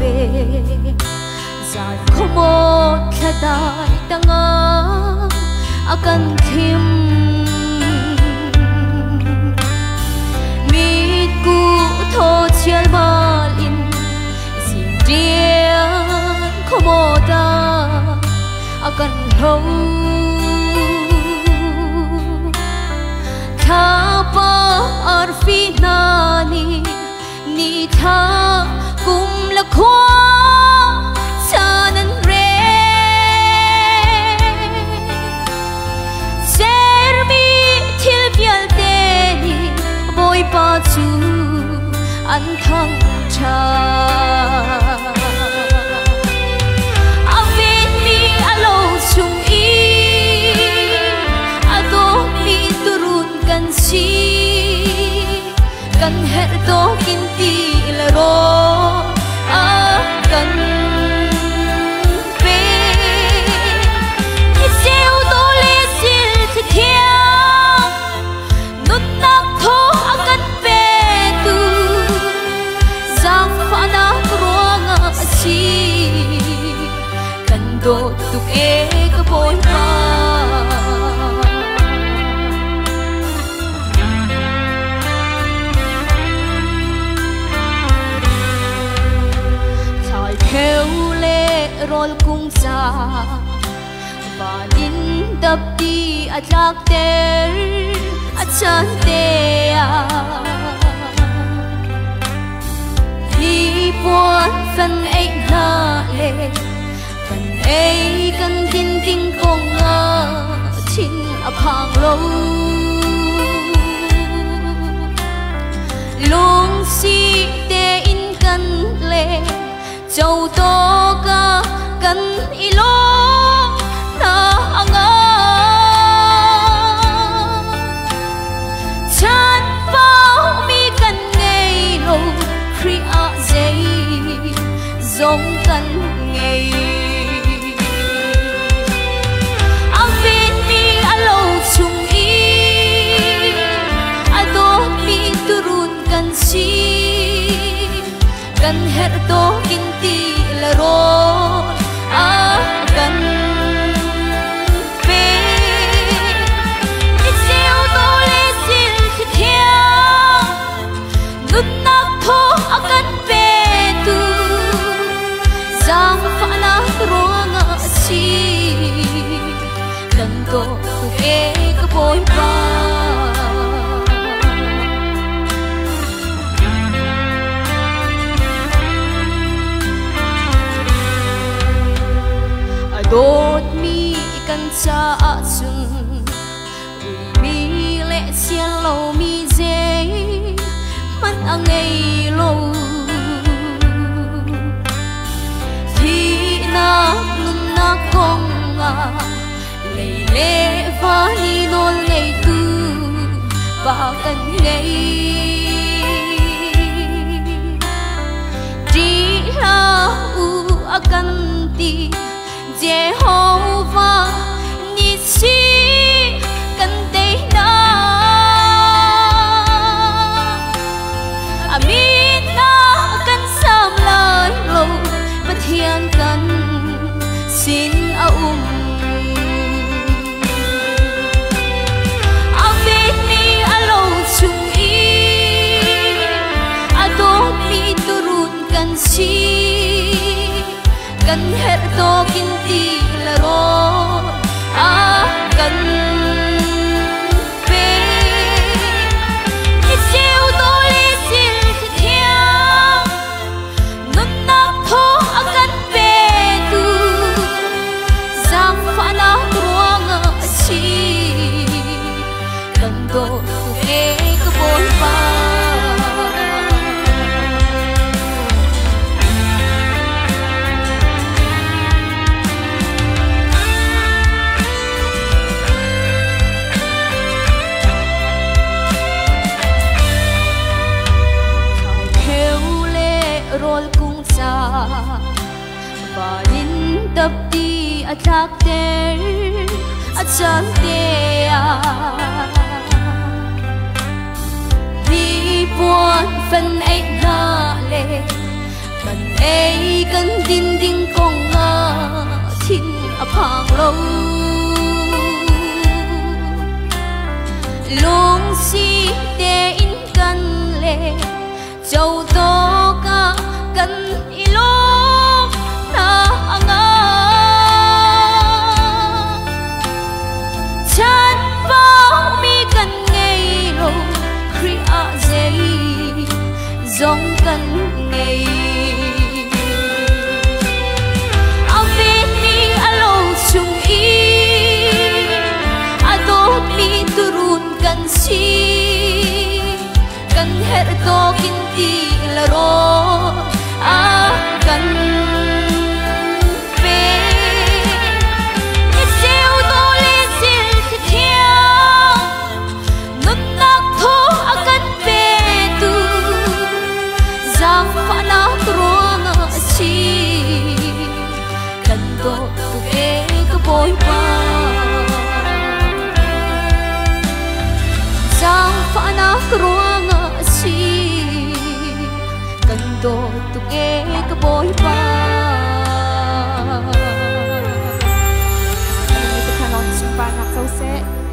về dài không một khả đại tăng akan tim mi ku tho chial balin sindian không một akan hau Kapa arfinani ni tha kum lakwa sanan re sermi thil bial te ni boy pa chu an thang cha aven mi alo chung i ado mi turun kan si kan her do kinti laro akan pe iseu do le sil thia nun nak tho akan pe tu sang phana ruanga si kan do tuk e ka boy pa theo lệ rồi cũng xa và đến tập đi à chắc ter à chân te đi buồn phần ấy na lệ phần ấy cần tin tin công ngờ tin à phang lâu luôn si te in cần lệ châu to ca cần ilo na anga chan bao mi cần ngày lâu kria dây giống cần ngày avin mi alo chung i ado mi turun cần si kan her to kinti laro akan pe iseu to le sil thia nun nak tho akan pe tu sang phana ruanga si kan to e ka boy pa đốt mi cần cha sun mi lệ xiên lâu mi dễ mắt ang ngày lâu thì na nun na không lệ lệ và hi nôn ngày tu và cần ngày đi ha u akan ti Jehovah Nisi kan te na amin na kan sam lai lo pathian kan sin amin mi alo chung i ado mi turun kan si kan her to kinti laro akan pe iseu to le sil thia nun nak tho akan pe tu sang phana ruanga si kan do e ka boy pa rol kung sa và đến tập đi à chắc ter à chân te đi buồn phần ấy na lệ cần ấy cần tin tin con thiên phàng lâu luôn si để in cần lệ châu to cả cần ilong na nga chan bao mi cần ngày lâu kria dây dòng cần ngày aveni alo chung i ado mi turun kan si kan her to kinti laro kan pe iseu to le sil thiang nun nak tho akan pe tu zang fa na truang si kan to tu e ka boy pa zang fa na truang si kan to tu e ka boy pa Ini bukan langsung panak sauce